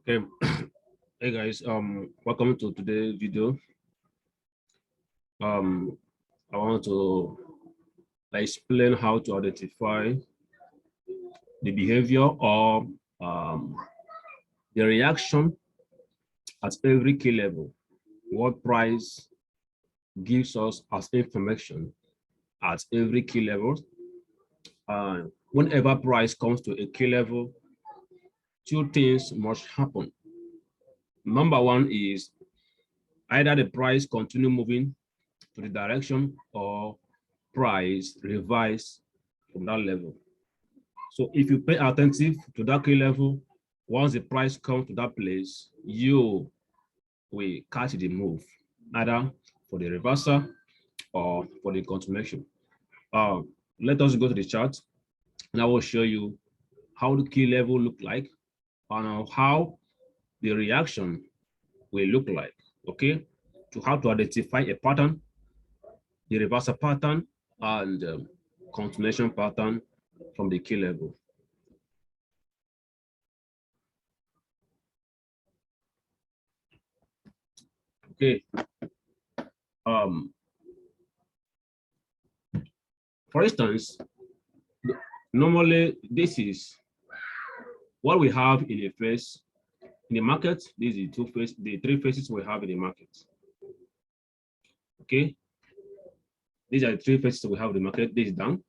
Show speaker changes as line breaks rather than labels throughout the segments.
Okay, hey guys, welcome to today's video. Um, I want to explain how to identify the behavior or um, the reaction at every key level. What price gives us as information at every key level. Whenever price comes to a key level, two things must happen. Number one is either the price continue moving to the direction or price revise from that level. So if you pay attentive to that key level, once the price comes to that place, you will catch the move, either for the reversal or for the continuation. Let us go to the chart and I will show you how the key level look like and how the reaction will look like, okay? To how to identify a pattern, the reversal pattern, and continuation pattern from the key level. Okay. For instance, normally this is what we have in a face in the market. These are the three faces we have in the market. Okay, these are the three faces we have in the market. This is down,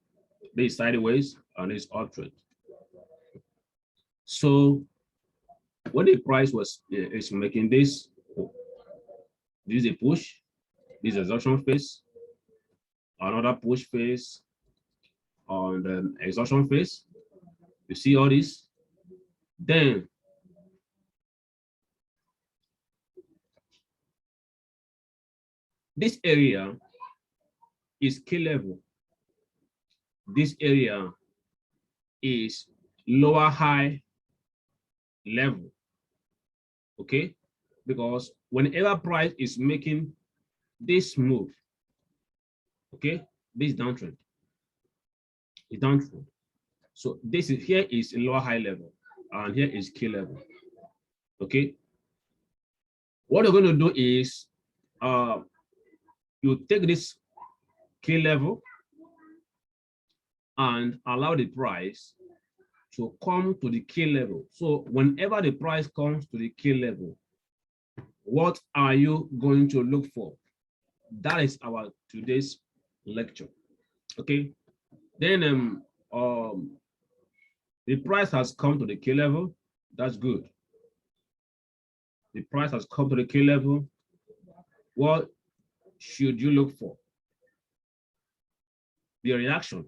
this is sideways, and this is uptrend. So when the price is making this is a push, this is exhaustion phase, another push phase, on the exhaustion phase. You see all this. Then this area is key level. This area is lower high level. Okay, because whenever price is making this move, okay, this downtrend is downtrend. So this is here is lower high level, and here is key level. Okay, what you're going to do is you take this key level and allow the price to come to the key level. So whenever the price comes to the key level, what are you going to look for? That is our today's lecture. Okay, then the price has come to the key level. That's good. The price has come to the key level. What should you look for? The reaction.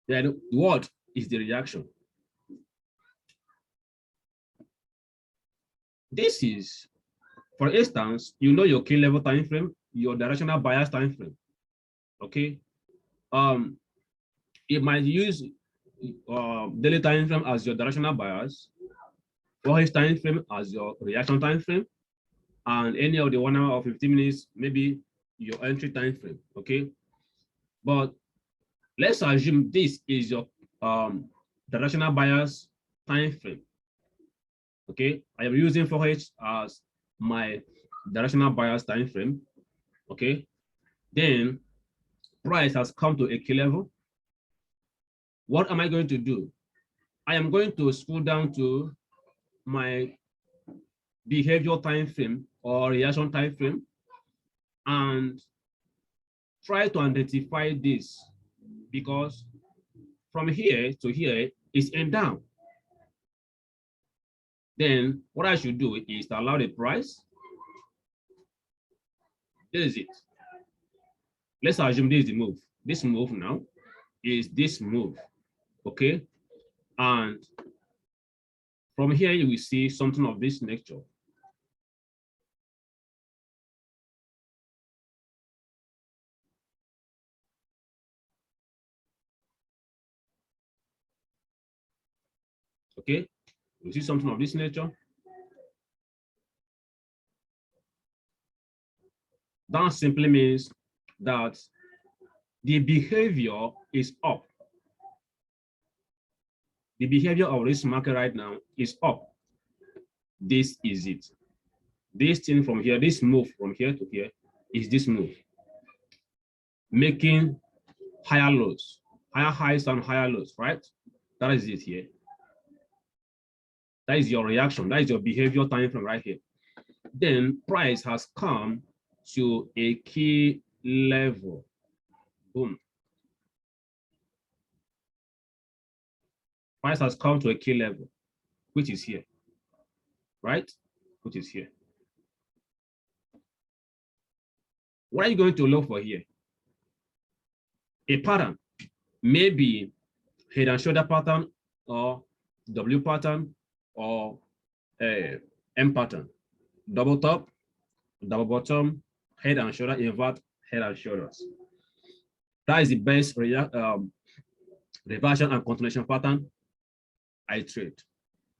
Then what is the reaction? This is, for instance, you know your key level time frame, your directional bias time frame. Okay. It might use daily time frame as your directional bias, or his time frame as your reaction time frame, and any of the 1 hour or 15 minutes, maybe your entry time frame. Okay. But let's assume this is your directional bias time frame. Okay, I am using 4H as my directional bias time frame. Okay, then price has come to a key level. What am I going to do? I am going to scroll down to my behavioral time frame or reaction time frame and try to identify this, because from here to here is end down. Then what I should do is to allow the price. This is it. Let's assume this is the move. This move now is this move. Okay. And from here, you will see something of this nature. Okay. You see something of this nature. That simply means that the behavior is up. The behavior of this market right now is up. this is it. This thing from here, this move from here to here is this move, making higher lows, higher highs and higher lows, right? That is it here. That is your reaction. That is your behavior time frame right here. Then price has come to a key level. Boom. Price has come to a key level, which is here, right? Which is here. What are you going to look for here? A pattern, maybe head and shoulder pattern, or W pattern, or M pattern. Double top, double bottom, head and shoulder, invert, head and shoulders. That is the best reversion and continuation pattern I trade.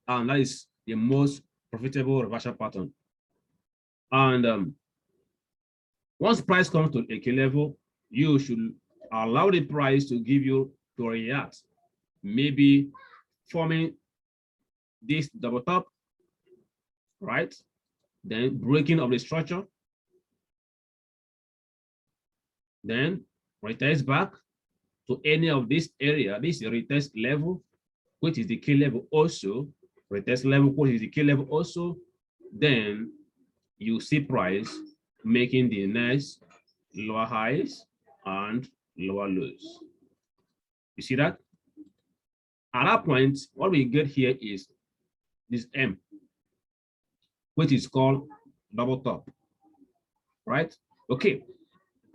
And that is the most profitable reversion pattern. And once price comes to a key level, you should allow the price to give you to react, maybe forming this double top, right? Then breaking of the structure, then retest back to any of this area, this retest level, which is the key level also, retest level, which is the key level also, then you see price making the next lower highs and lower lows. You see that? At that point, what we get here is this M, which is called double top, right? Okay,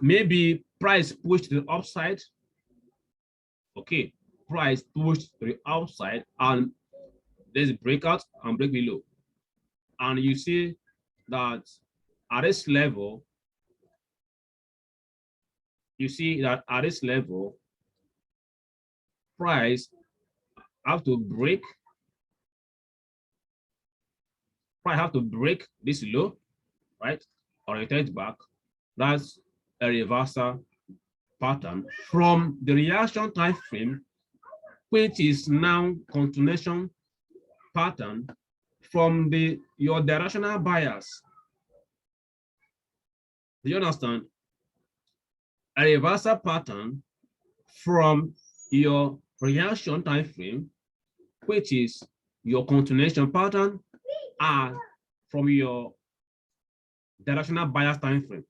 maybe price pushed to the upside. Okay, price pushed to the upside and there's a breakout and break below. And you see that at this level, price have to break this low, right? Or return back. That's a reversal pattern from the reaction time frame, which is now continuation pattern from your directional bias. Do you understand? A reversal pattern from your reaction time frame, which is your continuation pattern, and from your directional bias time frame.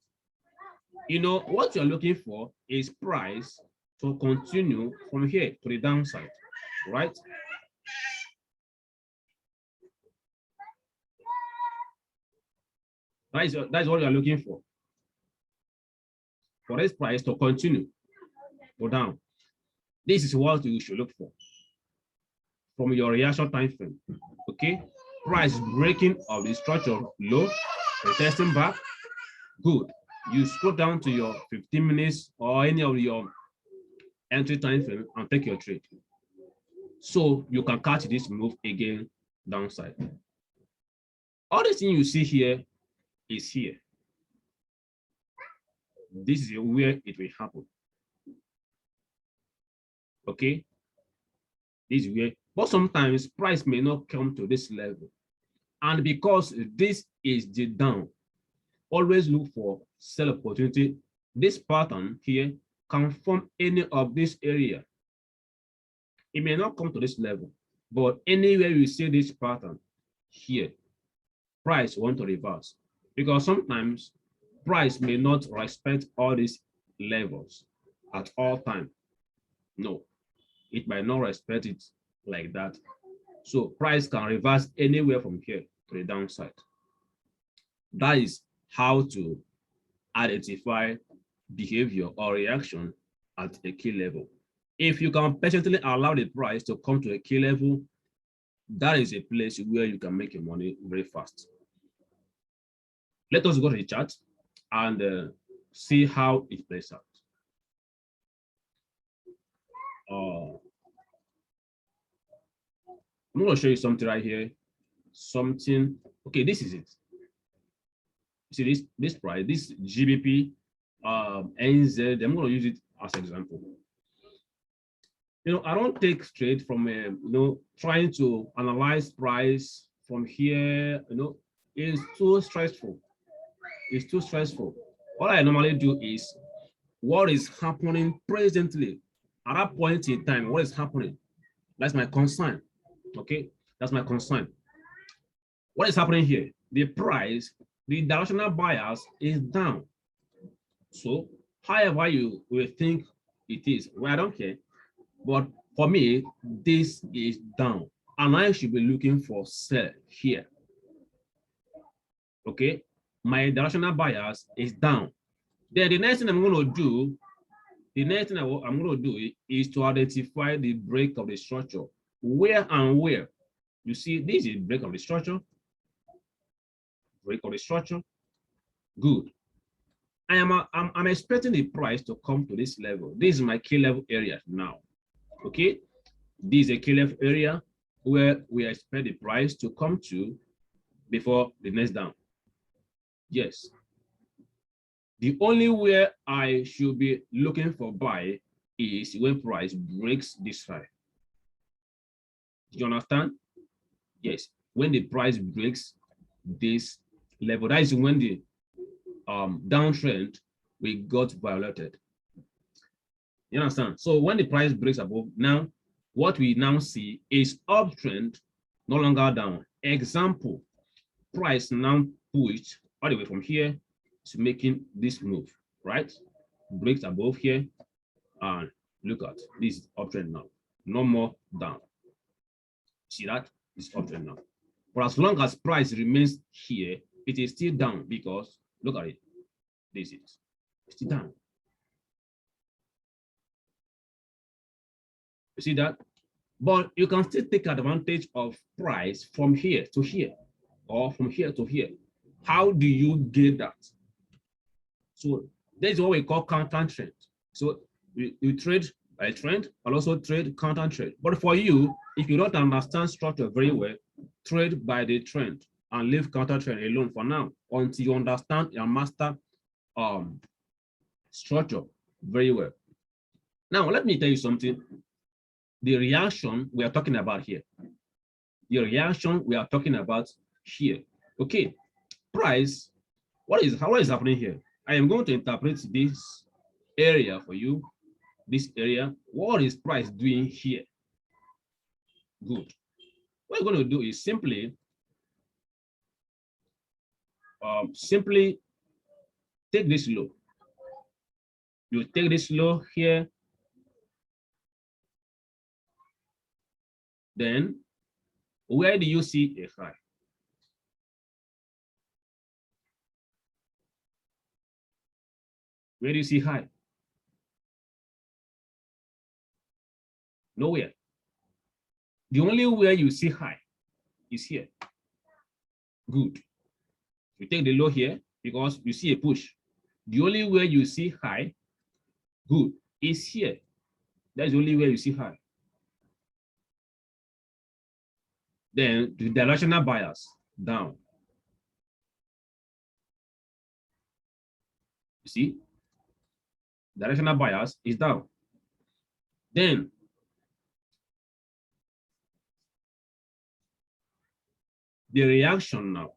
You know, what you're looking for is price to continue from here to the downside, right? That is what you're looking for this price to continue go down. This is what you should look for from your reaction time frame. Okay, price breaking of the structure low, retesting back, good. You scroll down to your 15 minutes or any of your entry time frame and take your trade, so you can catch this move again downside. All the thing you see here is here. This is where it will happen. Okay, this is where, but sometimes price may not come to this level, and because this is the down, always look for sell opportunity. This pattern here can form any of this area. It may not come to this level, but anywhere you see this pattern here, price want to reverse, because sometimes price may not respect all these levels at all time. No, it might not respect it like that. So price can reverse anywhere from here to the downside. That is how to identify behavior or reaction at a key level. If you can patiently allow the price to come to a key level, that is a place where you can make your money very fast. Let us go to the chart and see how it plays out. I'm going to show you something right here. Something, okay, this is it. See this price, this GBP, NZ, I'm going to use it as an example. You know, I don't take trade from, trying to analyze price from here, it's too stressful. It's too stressful. What I normally do is what is happening presently at that point in time. What is happening? That's my concern. Okay, that's my concern. What is happening here? The price, the directional bias is down. So, however you will think it is, well, I don't care. But for me, this is down, and I should be looking for sell here. Okay, my directional bias is down. Then the next thing I'm going to do, I'm going to do is to identify the break of the structure. Where and where? You see, this is break of the structure. Break of the structure. Good. I'm expecting the price to come to this level. This is my key level area now. Okay, this is a key level area where we expect the price to come to before the next down. Yes. The only way I should be looking for buy is when price breaks this high. Do you understand? Yes. When the price breaks this level, that is when the downtrend we got violated. You understand? So when the price breaks above, now what we now see is uptrend, no longer down. Example, price now pushed all the way from here to making this move, right? Breaks above here, and look at this uptrend now. No more down. See that? It's uptrend now. But as long as price remains here, it is still down because look at it. This is still down. You see that? But you can still take advantage of price from here to here or from here to here. How do you get that? So that's what we call counter trend. So you trade a trend and also trade counter trade. But for you, if you don't understand structure very well, trade by the trend and leave counter trend alone for now until you understand and master structure very well. Now, let me tell you something. The reaction we are talking about here. The reaction we are talking about here. Okay, price. What is happening here? I am going to interpret this area for you. This area. What is price doing here? Good. What we're going to do is simply take this low. You take this low here. Then, where do you see a high? Where do you see high? Nowhere. The only way you see high is here. Good. You take the low here because you see a push. The only way you see high, good, is here. That's the only way you see high. Then the directional bias down. You see, directional bias is down. Then the reaction now.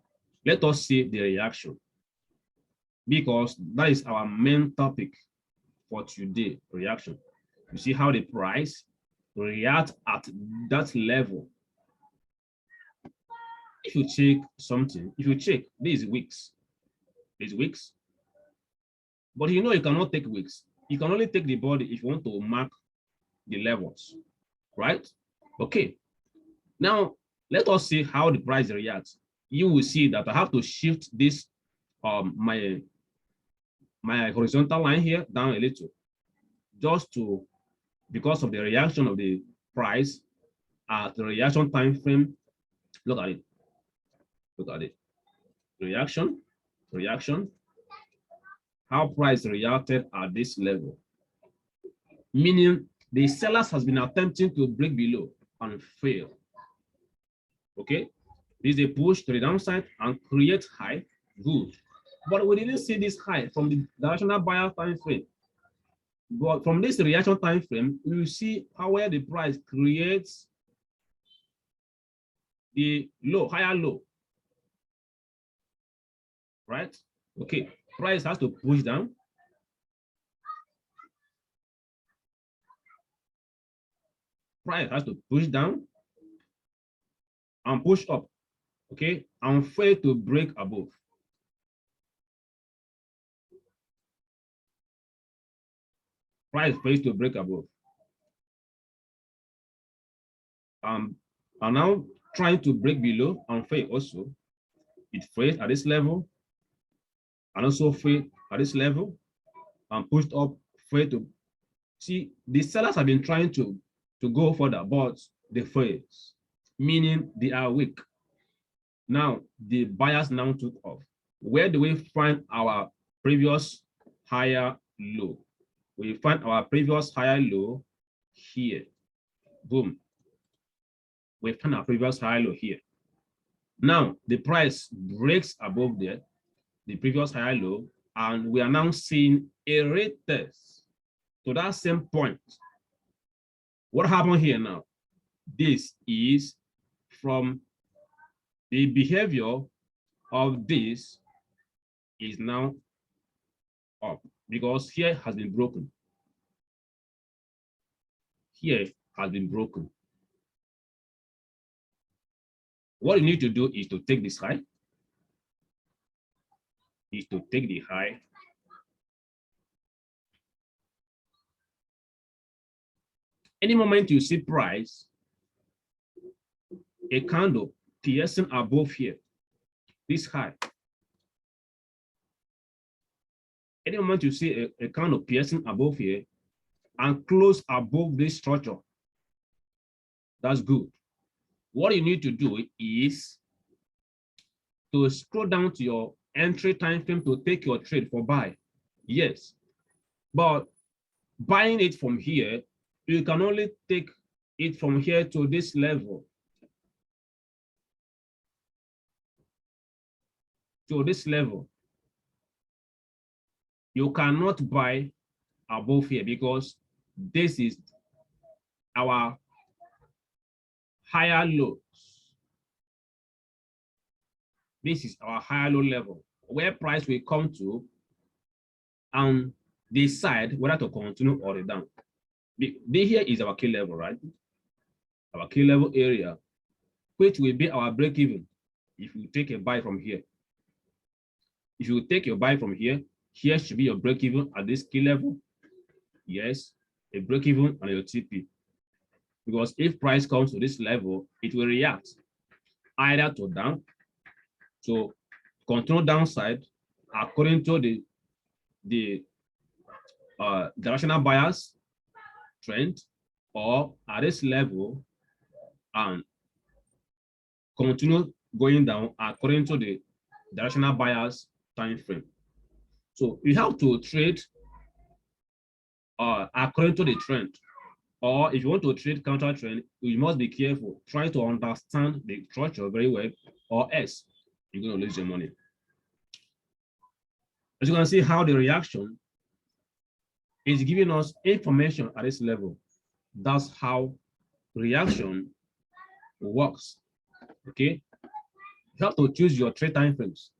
Let us see the reaction because that is our main topic for today, reaction. You see how the price react at that level. If you check something, if you check, these weeks, but you know you cannot take weeks. You can only take the body if you want to mark the levels, right? Okay. Now let us see how the price reacts. You will see that I have to shift this my horizontal line here down a little, just to because of the reaction of the price at the reaction time frame. Look at it. Look at it. Reaction. How price reacted at this level. Meaning the sellers has been attempting to break below and fail. Okay. This is a push to the downside and create high. Good. But we didn't see this high from the directional buyer time frame. But from this reaction time frame, you see how where the price creates the low, higher low, right? Okay, price has to push down. Price has to push down and push up, okay, and fail to break above. Price fails to break above. And now trying to break below and fail also. It failed at this level and also failed at this level and pushed up, failed to. See, the sellers have been trying to go further, but they failed, meaning they are weak. Now, the buyers now took off. Where do we find our previous higher low? We find our previous higher low here. Boom. We find our previous higher low here. Now, the price breaks above there, the previous higher low, and we are now seeing a retest to that same point. What happened here now? This is from the behavior of this is now up because here has been broken. Here has been broken. What you need to do is to take this high, is to take the high, any moment you see price, a candle piercing above here, this high. Any moment you see a candle piercing above here and close above this structure, that's good. What you need to do is to scroll down to your entry time frame to take your trade for buy. Yes, but buying it from here, you can only take it from here to this level. To this level. You cannot buy above here because this is our higher lows. This is our higher low level where price will come to and decide whether to continue or down. Here is our key level, right? Our key level area, which will be our break even if you take a buy from here. If you take your buy from here, here should be your break even at this key level. Yes, a break even on your TP. Because if price comes to this level, it will react either to down, to continue downside according to the directional bias trend, or at this level and continue going down according to the directional bias time frame. So you have to trade according to the trend, or if you want to trade counter trend, you must be careful. Try to understand the structure very well, or else you're going to lose your money. As you can see how the reaction is giving us information at this level. That's how reaction works. Okay, you have to choose your trade time frames.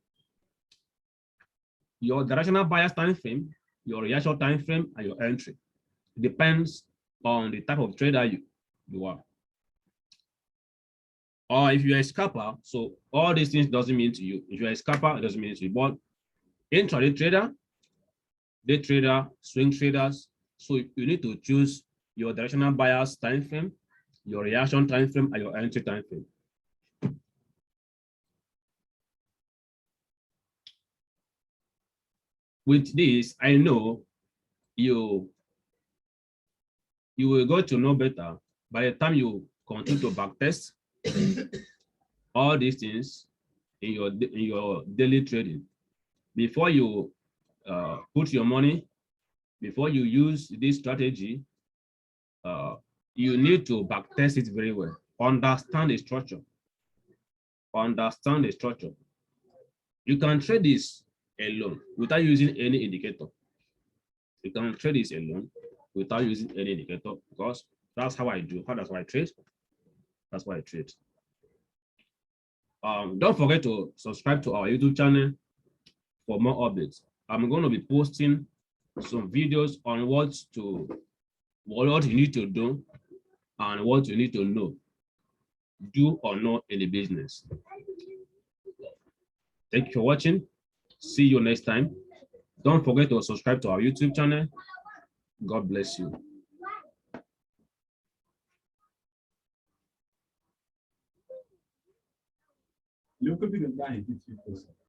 Your directional bias time frame, your reaction time frame, and your entry. It depends on the type of trader you are. Or if you're a scalper, so all these things doesn't mean to you. If you're a scalper, it doesn't mean to you. But intraday trader, day trader, swing traders, so you need to choose your directional bias time frame, your reaction time frame, and your entry time frame. With this, I know you will go to know better by the time you continue to backtest all these things in your daily trading. Before you put your money, before you use this strategy, you need to backtest it very well. Understand the structure. Understand the structure. You can trade this alone without using any indicator. You can trade this alone without using any indicator because that's how I do. That's why I trade. That's why I trade. Don't forget to subscribe to our YouTube channel for more updates. I'm going to be posting some videos on what you need to do and what you need to know, do or know in the business. Thank you for watching. See you next time. Don't forget to subscribe to our YouTube channel. God bless you.